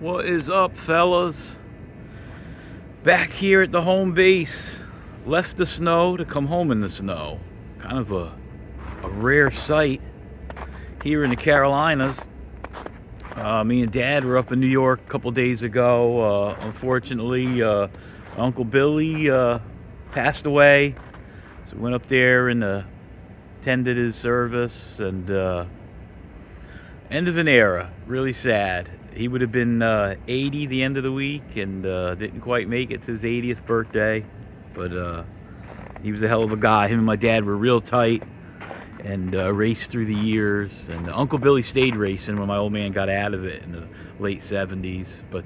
What is up, fellas? Back here at the home base. Left the snow to come home in the snow. Kind of a rare sight here in the Carolinas. Me and Dad were up in New York a couple days ago. Unfortunately, Uncle Billy passed away. So we went up there and attended his service, and end of an era. Really sad. He would have been 80 the end of the week, and didn't quite make it to his 80th birthday. But he was a hell of a guy. Him and my dad were real tight, and raced through the years. And Uncle Billy stayed racing when my old man got out of it in the late 70s. But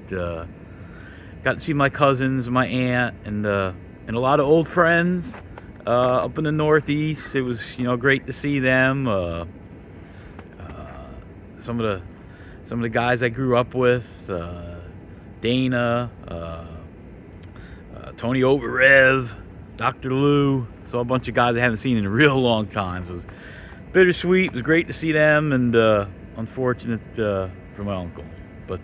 got to see my cousins, my aunt, and a lot of old friends up in the Northeast. It was, great to see them. Some of the guys I grew up with, Dana, Tony Overev, Dr. Lou. Saw a bunch of guys I haven't seen in a real long time. So it was bittersweet. It was great to see them, and unfortunate for my uncle. But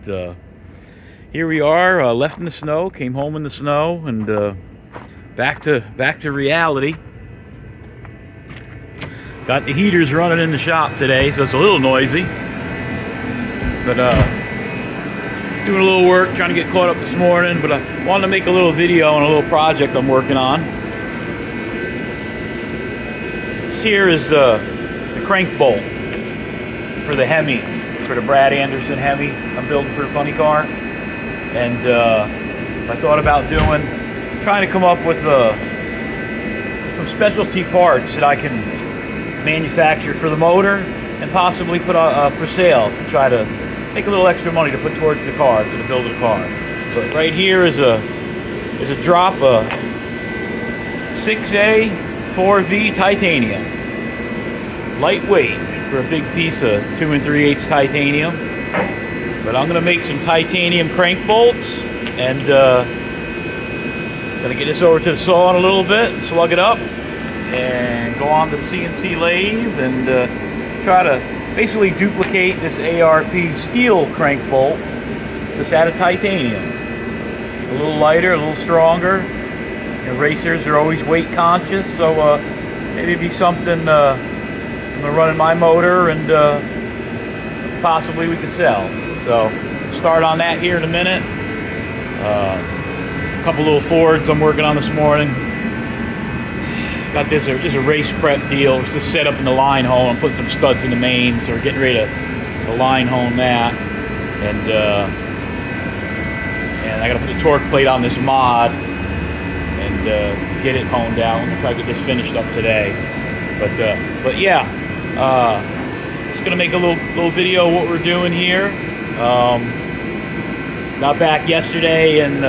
here we are, left in the snow, came home in the snow, and back to reality. Got the heaters running in the shop today, so it's a little noisy. But doing a little work, trying to get caught up this morning. But I wanted to make a little video on a little project I'm working on. This here is the crank bolt for the Hemi, for the Brad Anderson Hemi I'm building for the funny car. And I thought about trying to come up with some specialty parts that I can manufacture for the motor and possibly put for sale to try to make a little extra money to put towards the car, to the build of the car. But right here is a drop of 6A 4V titanium. Lightweight for a big piece of 2 3/8 titanium. But I'm gonna make some titanium crank bolts, and gonna get this over to the saw in a little bit, slug it up, and go on to the CNC lathe and try to basically duplicate this ARP steel crank bolt just out of titanium. A little lighter, a little stronger. Racers are always weight conscious, so maybe it'd be something I'm gonna run in my motor, and possibly we could sell. So start on that here in a minute. A couple little Fords I'm working on this morning. Got this a race prep deal. It's just set up in the line hole and put some studs in the main, so we're getting ready to line hone that. And I got to put the torque plate on this mod and get it honed out. I'm gonna try to get this finished up today. But yeah, just gonna make a little video of what we're doing here. Got back yesterday and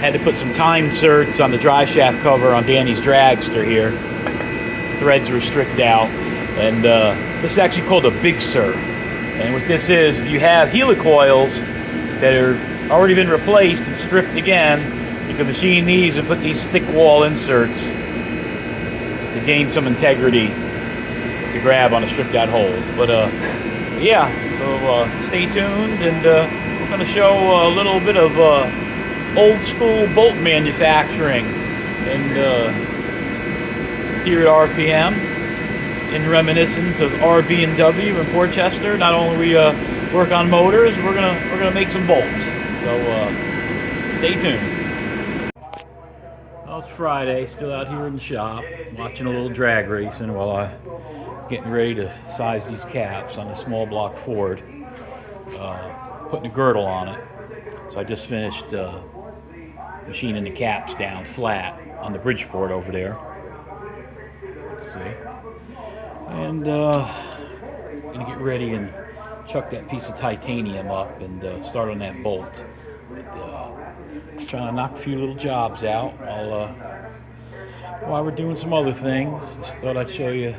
had to put some time inserts on the drive shaft cover on Danny's dragster here. Threads were stripped out, and this is actually called a Big Sur. And what this is, if you have helicoils that are already been replaced and stripped again, you can machine these and put these thick wall inserts to gain some integrity to grab on a stripped out hole. But yeah, so stay tuned, and we're going to show a little bit of old school bolt manufacturing and here at RPM, in reminiscence of RB&W in Portchester. Not only we work on motors, we're gonna make some bolts. So stay tuned. Well, it's Friday, still out here in the shop, watching a little drag racing while I'm getting ready to size these caps on a small block Ford, putting a girdle on it. So I just finished machining the caps down flat on the Bridgeport over there. Let's see. And gonna get ready and chuck that piece of titanium up and start on that bolt. But, just trying to knock a few little jobs out while we're doing some other things. Just thought I'd show you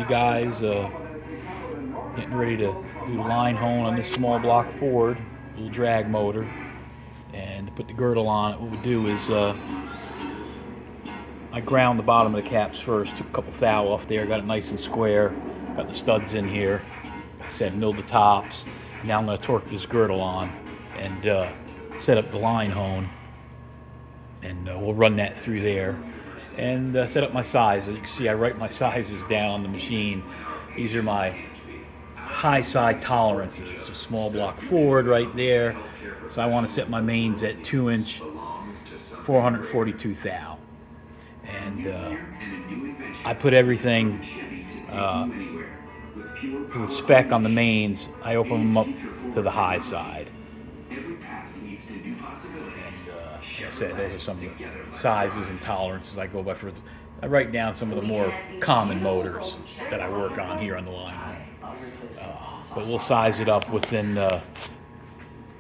guys getting ready to do the line hone on this small block Ford, little drag motor. And to put the girdle on it, what we do is I ground the bottom of the caps first, took a couple thou off there, got it nice and square, got the studs in here, I said milled the tops. Now I'm going to torque this girdle on and set up the line hone, and we'll run that through there and set up my sizes. You can see I write my sizes down on the machine. These are my high side tolerances. So small block Ford right there. So I want to set my mains at 2-inch 442 thou. And I put everything to the spec on the mains. I open them up to the high side. And like I said, those are some of the sizes and tolerances I go by for. I write down some of the more common motors that I work on here on the line. But we'll size it up within.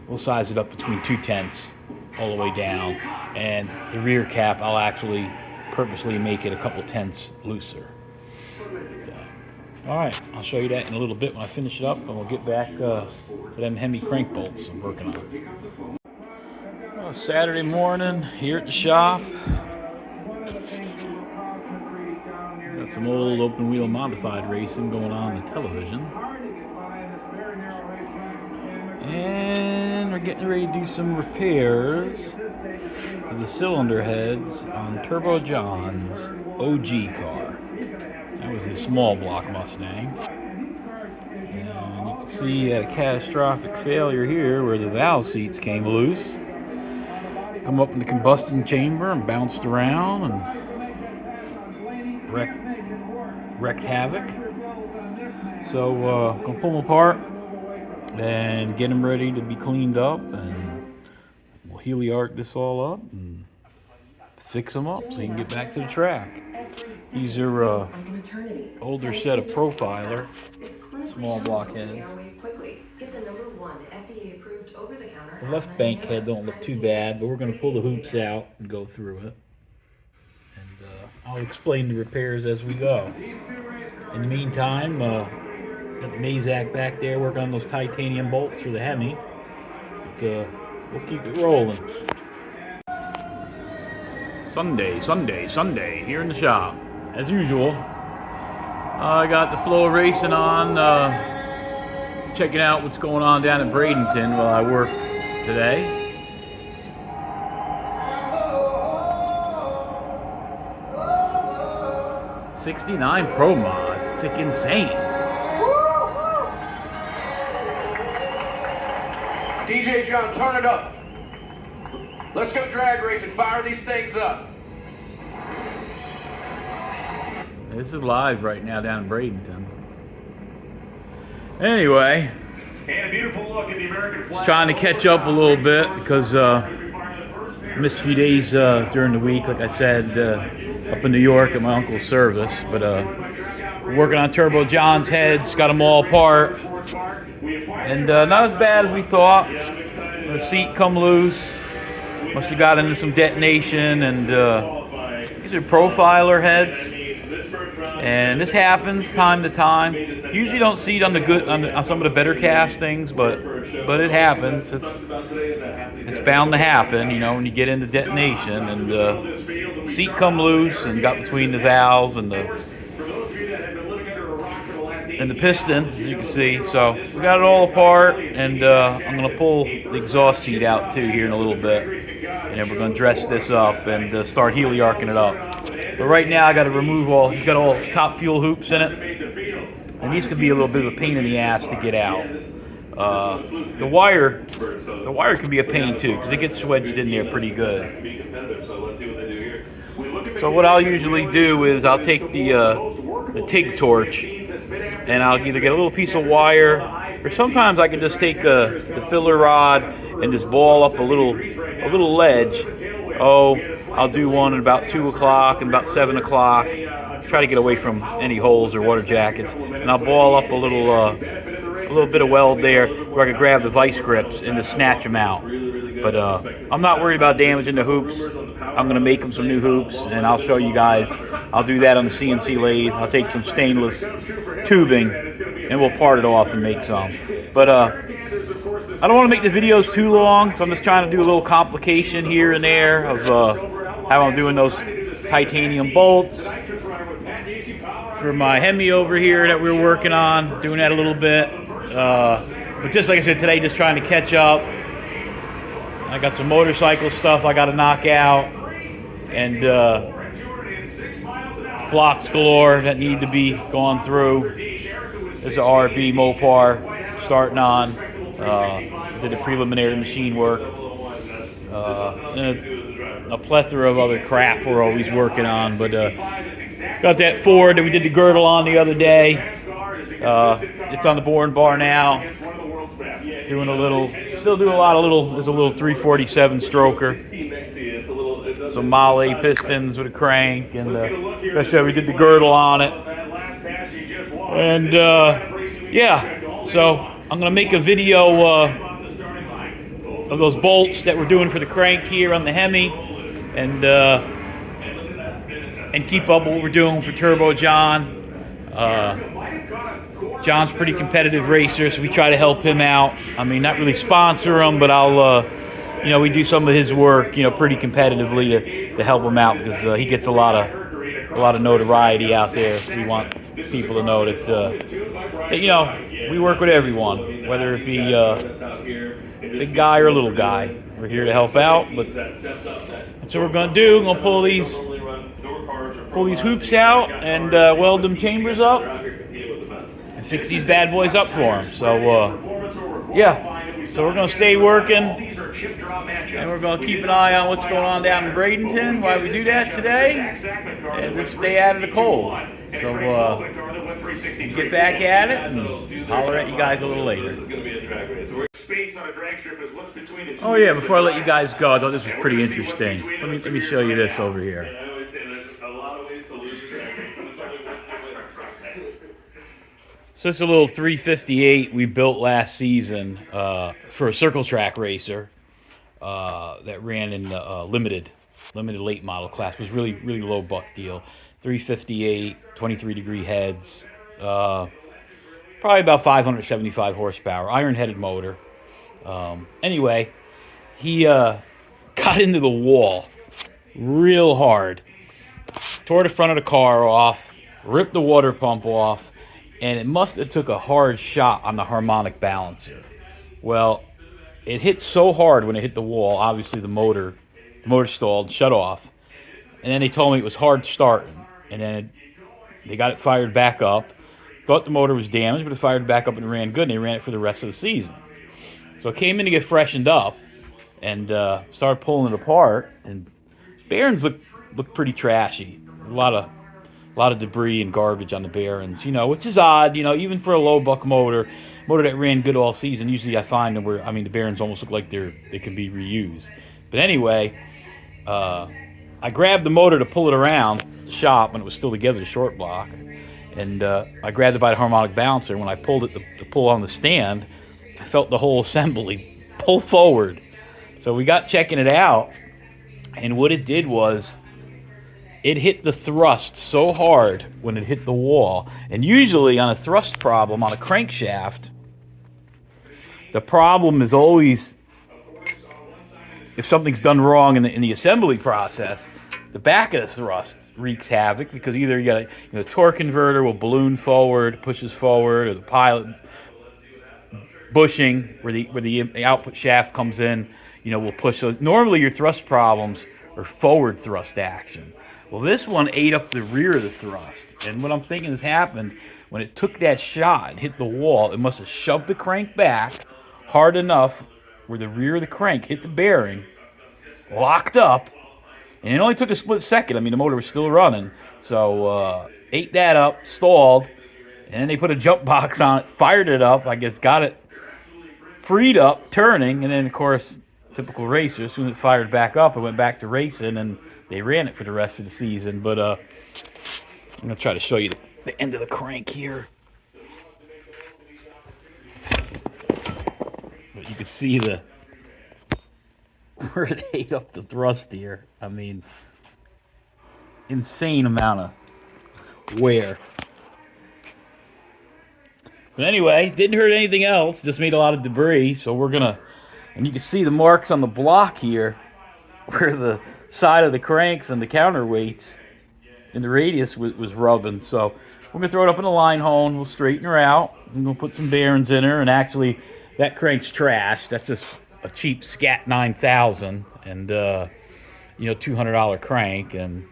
We'll size it up between 2/10 all the way down, and the rear cap I'll actually purposely make it a couple tenths looser. All right, I'll show you that in a little bit when I finish it up, and we'll get back to them Hemi crank bolts I'm working on. Well, Saturday morning here at the shop. Got some old open wheel modified racing going on the television. And we're getting ready to do some repairs to the cylinder heads on Turbo John's OG car. That was his small block Mustang. And you can see he had a catastrophic failure here where the valve seats came loose. Come up in the combustion chamber and bounced around and wrecked havoc. So gonna pull them apart and get them ready to be cleaned up, and we'll heliarc this all up and fix them up so you can get back to the track. These are older set of Profiler small block heads. The left bank head don't look too bad, but we're going to pull the hoops out and go through it. And I'll explain the repairs as we go. In the meantime, got the Mazak back there working on those titanium bolts for the Hemi. But, we'll keep it rolling. Sunday, here in the shop. As usual, I got the flow of racing on, checking out what's going on down at Bradenton while I work today. '69 Pro Mods, it's like insane. DJ John, turn it up. Let's go drag race and fire these things up. This is live right now down in Bradenton. Anyway, And a beautiful look at the American flag. just trying to catch up a little bit because I missed a few days during the week, like I said, up in New York at my uncle's service. But we're working on Turbo John's heads, got them all apart, and not as bad as we thought. The seat come loose, must have got into some detonation, and these are Profiler heads. And this happens time to time. Usually don't see it on on some of the better castings, but it happens. It's bound to happen, you know, when you get into detonation. And seat come loose and got between the valve and the piston, as you can see. So we got it all apart, and I'm gonna pull the exhaust seat out too here in a little bit, and then we're gonna dress this up and start heliarcing it up. But right now I got to remove all. He's got all top fuel hoops in it, and these could be a little bit of a pain in the ass to get out. The wire can be a pain too because it gets wedged in there pretty good. So what I'll usually do is I'll take the TIG torch, and I'll either get a little piece of wire, or sometimes I can just take the filler rod and just ball up a little ledge. I'll do one at about 2 o'clock and about 7 o'clock. Try to get away from any holes or water jackets, and I'll ball up a little bit of weld there where I can grab the vice grips and just snatch them out. But I'm not worried about damaging the hoops. I'm going to make them some new hoops, and I'll show you guys. I'll do that on the CNC lathe. I'll take some stainless tubing, and we'll part it off and make some. But I don't want to make the videos too long, so I'm just trying to do a little complication here and there of how I'm doing those titanium bolts for my Hemi over here that we're working on, doing that a little bit. But just like I said today, just trying to catch up I got some motorcycle stuff I got to knock out, and blocks galore that need to be gone through. There's an RB Mopar starting on. Did a preliminary machine work. And a plethora of other crap we're always working on, but got that Ford that we did the girdle on the other day. It's on the boring bar now. Doing a little, still do a lot of little. There's a little 347 stroker, some Molly pistons with a crank, and that's how we did the girdle on it. And yeah, so I'm gonna make a video of those bolts that we're doing for the crank here on the Hemi, and keep up what we're doing for Turbo John. John's a pretty competitive racer, so we try to help him out. I mean, not really sponsor him, but I'll, we do some of his work, pretty competitively to help him out, because he gets a lot of notoriety out there. So we want people to know that we work with everyone, whether it be big guy or little guy. We're here to help out, but that's what we're gonna do. We're gonna pull these hoops out and weld them chambers up and fix these bad boys up for them. So yeah, so we're gonna stay working, and we're gonna keep an eye on what's going on down in Bradenton while we do that today, and just stay out of the cold. So get back at it and holler at you guys a little later. Oh yeah, before I let you guys go, I thought this was pretty interesting. Let me show you this over here. So it's a little 358 we built last season for a circle track racer that ran in the limited late model class. It was really low buck deal. 358, 23 degree heads, probably about 575 horsepower, iron headed motor. Anyway, he got into the wall real hard, tore the front of the car off, ripped the water pump off, and it must have took a hard shot on the harmonic balancer. Well, it hit so hard when it hit the wall, obviously the motor stalled, shut off, and then they told me it was hard starting, and then they got it fired back up, thought the motor was damaged, but it fired back up and ran good, and they ran it for the rest of the season. So I came in to get freshened up and started pulling it apart, and bearings look pretty trashy. A lot of debris and garbage on the bearings, which is odd, even for a low buck motor that ran good all season. Usually I find them where, the bearings almost look like they can be reused. But anyway, I grabbed the motor to pull it around the shop when it was still together, the short block, and I grabbed it by the harmonic balancer. When I pulled it to pull on the stand, I felt the whole assembly pull forward. So we got checking it out, and what it did was it hit the thrust so hard when it hit the wall. And usually on a thrust problem on a crankshaft, the problem is always, if something's done wrong in the assembly process, the back of the thrust wreaks havoc, because either you got the torque converter will balloon forward, pushes forward, or the pilot bushing where the output shaft comes in, will push. So normally your thrust problems are forward thrust action. Well, this one ate up the rear of the thrust, and what I'm thinking has happened when it took that shot and hit the wall, it must have shoved the crank back hard enough where the rear of the crank hit the bearing, locked up, and it only took a split second. The motor was still running, so ate that up, stalled, and then they put a jump box on it, fired it up, I guess got it freed up, turning, and then, of course, typical racer, as soon as it fired back up, it went back to racing, and they ran it for the rest of the season. But I'm going to try to show you the end of the crank here. But you can see where it ate up the thrust here. Insane amount of wear. But anyway, didn't hurt anything else, just made a lot of debris. So we're going to, and you can see the marks on the block here where the side of the cranks and the counterweights and the radius was rubbing. So we're going to throw it up in a line hone. We'll straighten her out. I'm going to put some bearings in her. And actually, that crank's trash. That's just a cheap Scat 9000 and $200 crank, and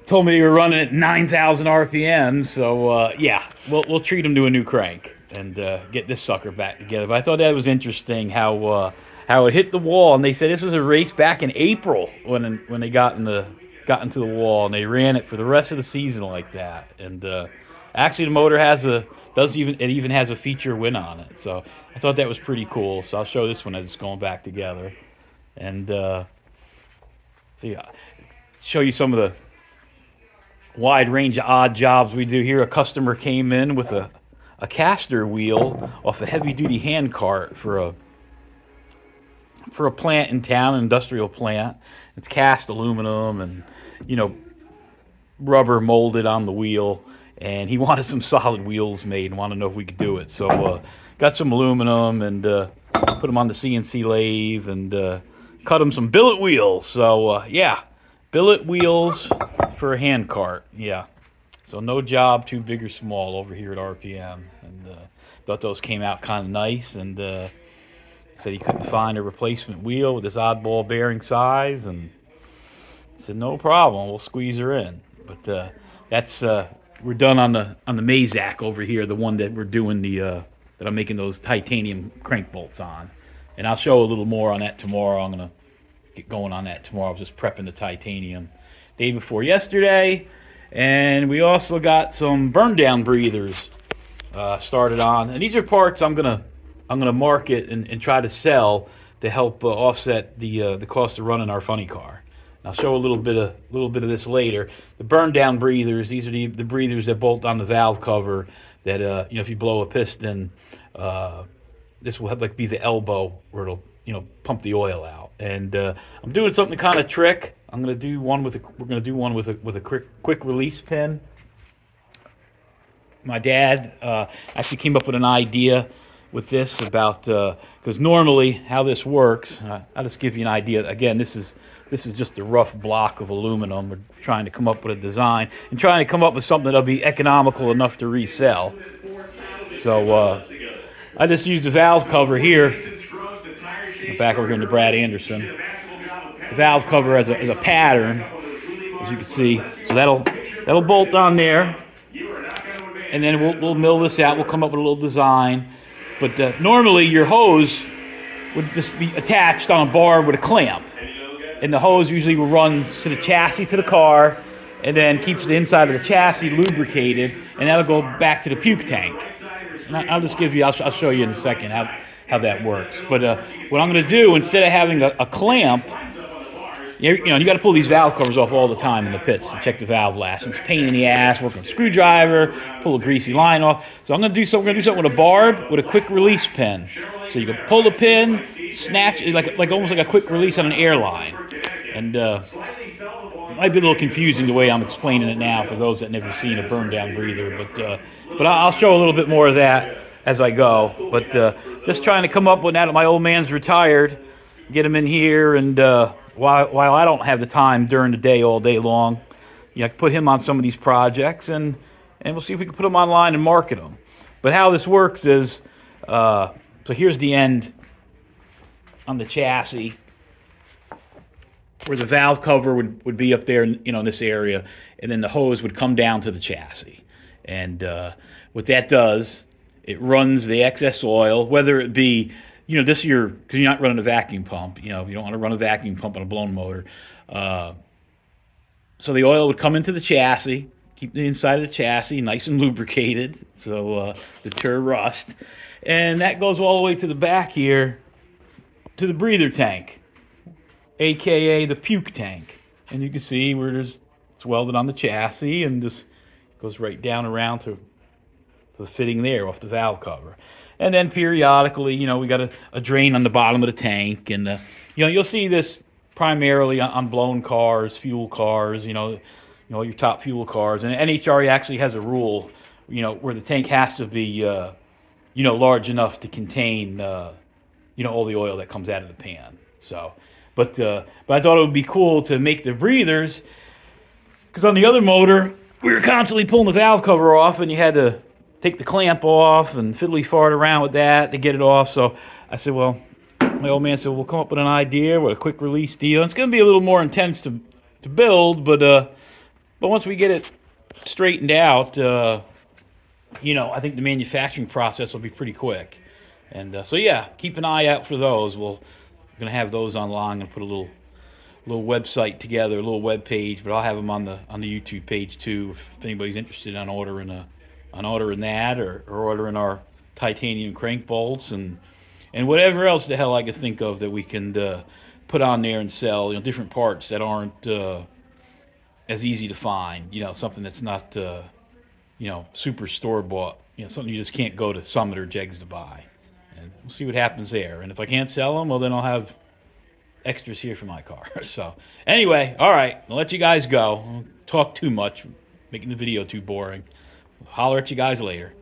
told me they were running at 9,000 RPM. So yeah, we'll treat them to a new crank and get this sucker back together. But I thought that was interesting how it hit the wall, and they said this was a race back in April when they got into the wall, and they ran it for the rest of the season like that. And actually, the motor even has a feature win on it. So I thought that was pretty cool. So I'll show this one as it's going back together, and show you some of the wide range of odd jobs we do here. A customer came in with a caster wheel off a heavy duty hand cart for a plant in town, an industrial plant. It's cast aluminum and rubber molded on the wheel, and he wanted some solid wheels made and wanted to know if we could do it. So got some aluminum and put them on the CNC lathe and cut him some billet wheels. So yeah, billet wheels for a hand cart. Yeah, so no job too big or small over here at RPM. And thought those came out kind of nice, and said he couldn't find a replacement wheel with this oddball bearing size, and said no problem, we'll squeeze her in. But that's we're done on the Mazak over here, the one that we're doing that I'm making those titanium crank bolts on, and I'll show a little more on that tomorrow. I'm gonna get going on that tomorrow. I was just prepping the titanium day before yesterday, and we also got some burn down breathers started on, and these are parts I'm gonna market and try to sell to help offset the cost of running our funny car. I'll show a little bit of this later. The burn down breathers, these are the breathers that bolt on the valve cover that if you blow a piston, this will be the elbow where it'll pump the oil out. And I'm doing something kind of trick. We're gonna do one with a quick release pin. My dad actually came up with an idea with this about because normally how this works. I'll just give you an idea. Again, this is just a rough block of aluminum. We're trying to come up with a design and trying to come up with something that'll be economical enough to resell. So I just used the valve cover here. Back over here to Brad Anderson. The valve cover as a pattern, as you can see. So that'll bolt on there, and then we'll mill this out. We'll come up with a little design. But normally your hose would just be attached on a bar with a clamp. And the hose usually will run to the chassis to the car, and then keeps the inside of the chassis lubricated, and that'll go back to the puke tank. And I'll show you in a second how that works. But what I'm going to do, instead of having a clamp, you got to pull these valve covers off all the time in the pits to check the valve lash. It's a pain in the ass, working with a screwdriver, pull a greasy line off. So I'm going to do something with a barb with a quick release pin. So you can pull the pin, snatch it like almost like a quick release on an airline. And it might be a little confusing the way I'm explaining it now for those that never seen a burn down breather, but I'll show a little bit more of that as I go. But just trying to come up with, now that my old man's retired, get him in here, and while I don't have the time during the day all day long, I can put him on some of these projects, and we'll see if we can put them online and market them. But how this works is, so here's the end on the chassis, where the valve cover would be up there, in this area, and then the hose would come down to the chassis. And what that does, it runs the excess oil, whether it be, because you're not running a vacuum pump. You don't want to run a vacuum pump on a blown motor. So the oil would come into the chassis, keep the inside of the chassis nice and lubricated, so deter rust. And that goes all the way to the back here, to the breather tank, aka the puke tank. And you can see where it's welded on the chassis, and just goes right down around to the fitting there off the valve cover. And then periodically, we got a drain on the bottom of the tank, and you'll see this primarily on blown cars, fuel cars, your top fuel cars. And NHRA actually has a rule, where the tank has to be large enough to contain all the oil that comes out of the pan. So But I thought it would be cool to make the breathers, because on the other motor, we were constantly pulling the valve cover off, and you had to take the clamp off and fiddly fart around with that to get it off. So I said, well, my old man said we'll come up with an idea with a quick release deal. It's going to be a little more intense to build, but once we get it straightened out, I think the manufacturing process will be pretty quick. And so yeah, keep an eye out for those. We're going to have those online and put a little website together, a little web page, but I'll have them on the YouTube page too. If anybody's interested in ordering that or ordering our titanium crank bolts and whatever else the hell I could think of that we can put on there and sell. Different parts that aren't as easy to find. Something that's not super store bought. Something you just can't go to Summit or Jegs to buy. And we'll see what happens there. And if I can't sell them, well then I'll have extras here for my car. So anyway, all right, I'll let you guys go. I don't talk too much, making the video too boring. I'll holler at you guys later.